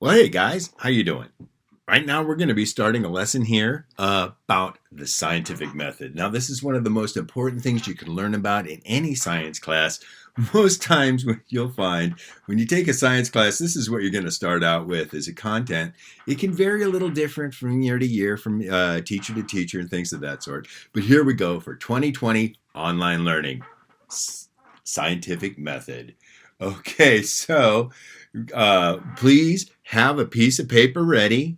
Well, hey guys, how you doing? Right now we're going to be starting a lesson here about the scientific method. Now, this is one of the most important things you can learn about in any science class. Most times what you'll find when you take a science class, this is what you're going to start out with as a content. It can vary a little different from year to year, from teacher to teacher and things of that sort. But here we go for 2020 online learning. Scientific method. Okay, so please have a piece of paper ready.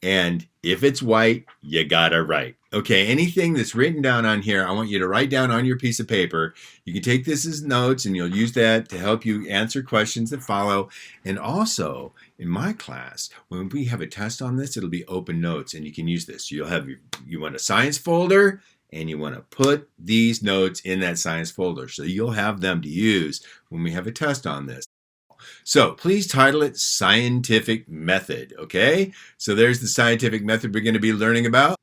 And if it's white, you gotta write. Okay, anything that's written down on here, I want you to write down on your piece of paper. You can take this as notes and you'll use that to help you answer questions that follow. And also, in my class, when we have a test on this, it'll be open notes and you can use this. You'll have you want a science folder and you want to put these notes in that science folder. So you'll have them to use when we have a test on this. So please title it Scientific Method, okay? So there's the scientific method we're going to be learning about.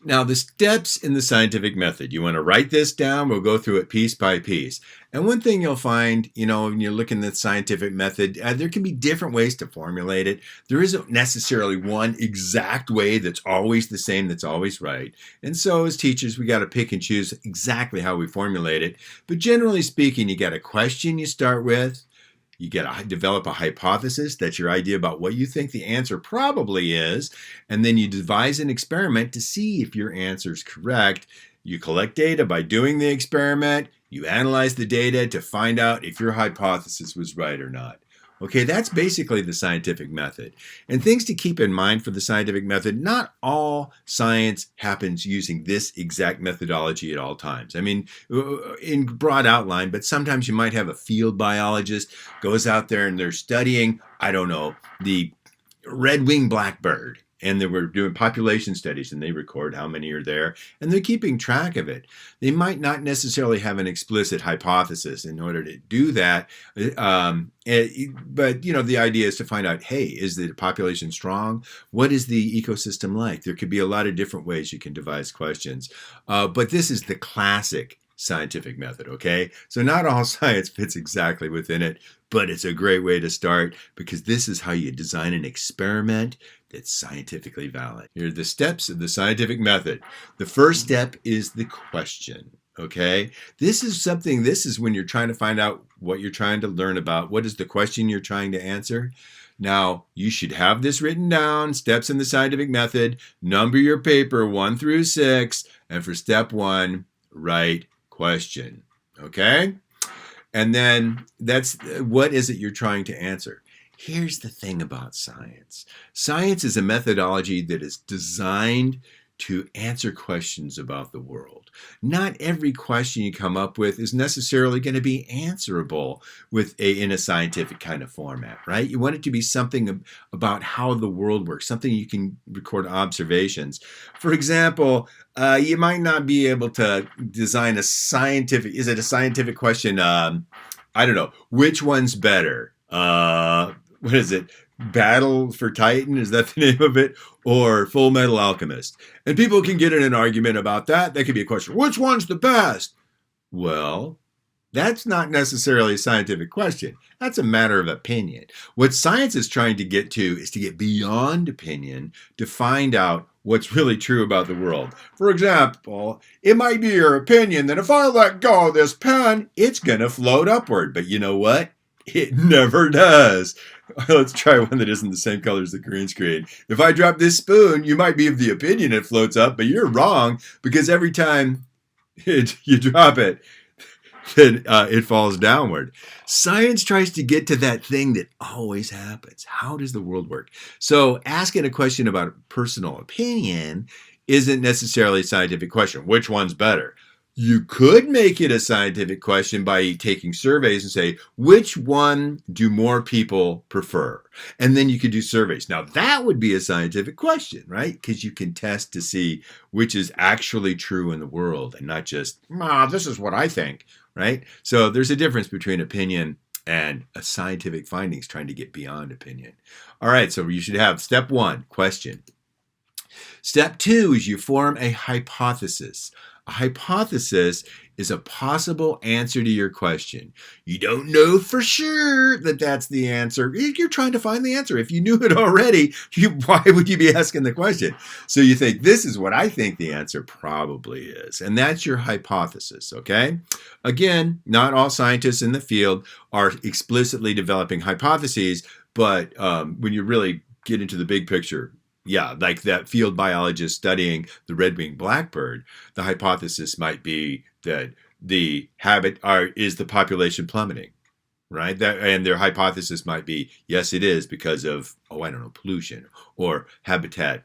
Now, the steps in the scientific method, you want to write this down. We'll go through it piece by piece. And one thing you'll find, when you're looking at the scientific method, there can be different ways to formulate it. There isn't necessarily one exact way that's always the same, that's always right. And so as teachers, we got to pick and choose exactly how we formulate it. But generally speaking, you got a question you start with. You develop a hypothesis. That's your idea about what you think the answer probably is. And then you devise an experiment to see if your answer is correct. You collect data by doing the experiment. You analyze the data to find out if your hypothesis was right or not. Okay, that's basically the scientific method. And things to keep in mind for the scientific method, not all science happens using this exact methodology at all times. I mean, in broad outline, but sometimes you might have a field biologist goes out there and they're studying, I don't know, the red-winged blackbird. And they were doing population studies and they record how many are there and they're keeping track of it. They might not necessarily have an explicit hypothesis in order to do that. But, the idea is to find out, hey, is the population strong? What is the ecosystem like? There could be a lot of different ways you can devise questions. But this is the classic scientific method, okay? So not all science fits exactly within it, but it's a great way to start because this is how you design an experiment that's scientifically valid. Here are the steps of the scientific method. The first step is the question, okay? This is when you're trying to find out what you're trying to learn about. What is the question you're trying to answer? Now, you should have this written down, steps in the scientific method, number your paper 1 through 6, and for step 1, write question, okay? And then what is it you're trying to answer? Here's the thing about science. Science is a methodology that is designed to answer questions about the world. Not every question you come up with is necessarily going to be answerable in a scientific kind of format, right? You want it to be something about how the world works, something you can record observations. For example, you might not be able to design is it a scientific question? I don't know, which one's better? What is it? Battle for Titan, is that the name of it? Or Full Metal Alchemist? And people can get in an argument about that. That could be a question, which one's the best? Well, that's not necessarily a scientific question. That's a matter of opinion. What science is trying to get to is to get beyond opinion to find out what's really true about the world. For example, it might be your opinion that if I let go of this pen, it's going to float upward. But you know what? It never does. Let's try one that isn't the same color as the green screen. If I drop this spoon, you might be of the opinion it floats up, but you're wrong because every time you drop it, then it falls downward. Science tries to get to that thing that always happens. How does the world work? So asking a question about personal opinion isn't necessarily a scientific question. Which one's better? You could make it a scientific question by taking surveys and say, which one do more people prefer? And then you could do surveys. Now, that would be a scientific question, right? Because you can test to see which is actually true in the world and not just, this is what I think, right? So there's a difference between opinion and a scientific findings trying to get beyond opinion. All right, so you should have step 1, question. Step 2 is you form a hypothesis. A hypothesis is a possible answer to your question. You don't know for sure that that's the answer. You're trying to find the answer. If you knew it already, why would you be asking the question? So you think, this is what I think the answer probably is. And that's your hypothesis, okay? Again, not all scientists in the field are explicitly developing hypotheses, but when you really get into the big picture, yeah, like that field biologist studying the red-winged blackbird, the hypothesis might be that the is the population plummeting, right? And their hypothesis might be, yes, it is because of, I don't know, pollution or habitat,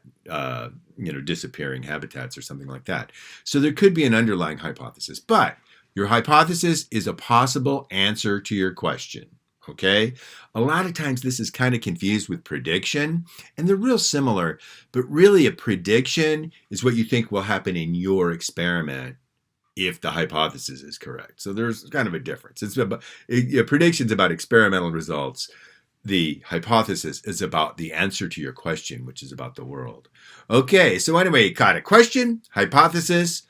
disappearing habitats or something like that. So there could be an underlying hypothesis, but your hypothesis is a possible answer to your question. Okay, a lot of times this is kind of confused with prediction, and they're real similar, but really a prediction is what you think will happen in your experiment if the hypothesis is correct. So there's kind of a difference. Prediction's about experimental results. The hypothesis is about the answer to your question, which is about the world. Okay, so anyway, you got a question, hypothesis,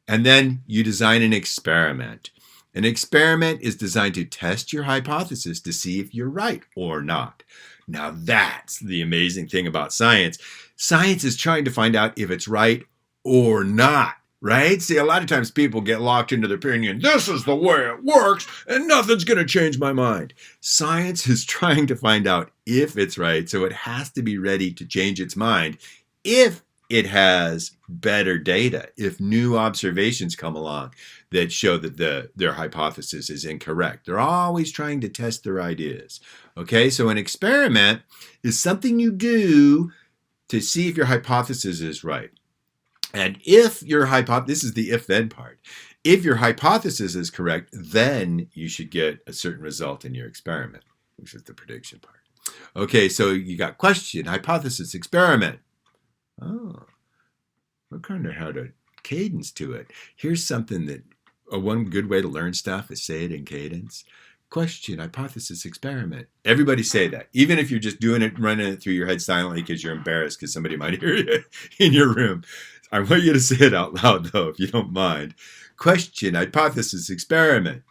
and then you design an experiment. An experiment is designed to test your hypothesis to see if you're right or not. Now that's the amazing thing about science. Science is trying to find out if it's right or not, right? See, a lot of times people get locked into their opinion. This is the way it works and nothing's going to change my mind. Science is trying to find out if it's right, so it has to be ready to change its mind if it has better data, if new observations come along that show that their hypothesis is incorrect. They're always trying to test their ideas. Okay, so an experiment is something you do to see if your hypothesis is right. And if your this is the if-then part. If your hypothesis is correct, then you should get a certain result in your experiment, which is the prediction part. Okay, so you got question, hypothesis, experiment. Oh, we kind of had a cadence to it. Here's something that one good way to learn stuff is say it in cadence. Question, hypothesis, experiment. Everybody say that. Even if you're just doing it, running it through your head silently because you're embarrassed because somebody might hear you in your room. I want you to say it out loud, though, if you don't mind. Question, hypothesis, experiment.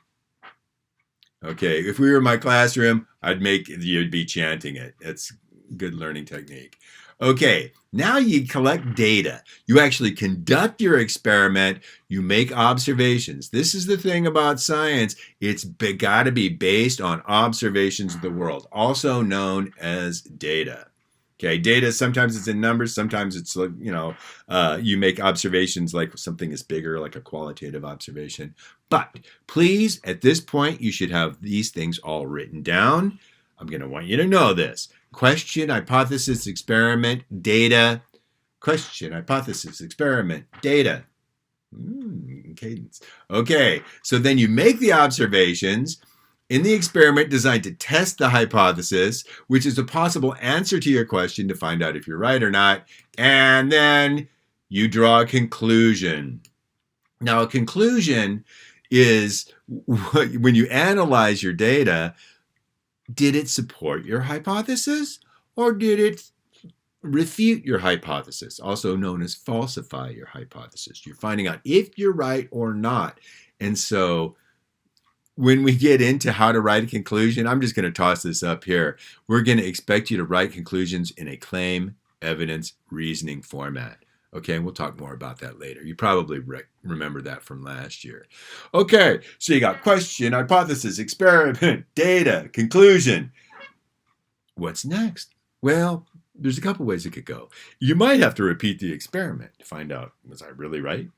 Okay, if we were in my classroom, you'd be chanting it. It's good learning technique. Okay, now you collect data. You actually conduct your experiment. You make observations. This is the thing about science. It's got to be based on observations of the world, also known as data. Okay, data, sometimes it's in numbers, sometimes it's, you make observations like something is bigger, like a qualitative observation. But please, at this point, you should have these things all written down. I'm going to want you to know this. Question, hypothesis, experiment, data. Question, hypothesis, experiment, data. Cadence. Okay, so then you make the observations in the experiment designed to test the hypothesis, which is a possible answer to your question to find out if you're right or not. And then you draw a conclusion. Now, a conclusion is when you analyze your data, did it support your hypothesis or did it refute your hypothesis, also known as falsify your hypothesis? You're finding out if you're right or not. And so when we get into how to write a conclusion, I'm just going to toss this up here. We're going to expect you to write conclusions in a claim, evidence, reasoning format. Okay, and we'll talk more about that later. You probably remember that from last year. Okay, so you got question, hypothesis, experiment, data, conclusion. What's next? Well, there's a couple ways it could go. You might have to repeat the experiment to find out, was I really right?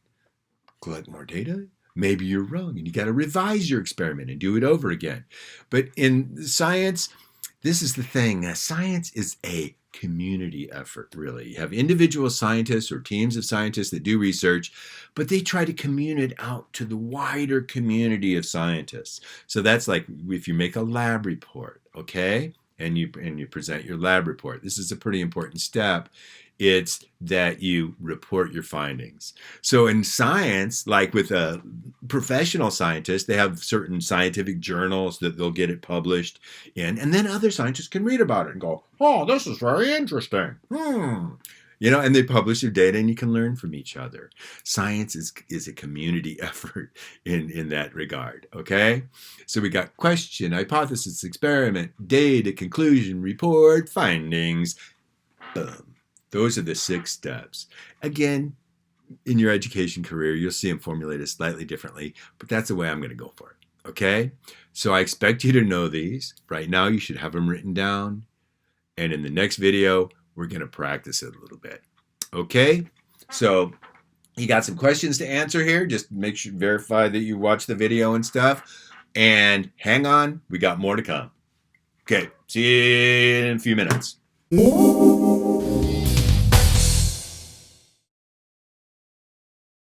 Collect more data? Maybe you're wrong and you got to revise your experiment and do it over again. But in science, this is the thing. Science is a community effort, really. You have individual scientists or teams of scientists that do research, but they try to communicate out to the wider community of scientists. So that's like if you make a lab report, okay? And you present your lab report. This is a pretty important step. It's that you report your findings. So in science, like with a professional scientist, they have certain scientific journals that they'll get it published in, and then other scientists can read about it and go, oh, this is very interesting. And they publish their data and you can learn from each other. Science is a community effort in that regard, okay? So we got question, hypothesis, experiment, data, conclusion, report, findings. Boom. Those are the 6 steps. Again, in your education career, you'll see them formulated slightly differently, but that's the way I'm going to go for it, okay? So I expect you to know these. Right now, you should have them written down. And in the next video, we're going to practice it a little bit. Okay? So you got some questions to answer here. Just make sure, verify that you watch the video and stuff. And hang on, we got more to come. Okay, see you in a few minutes.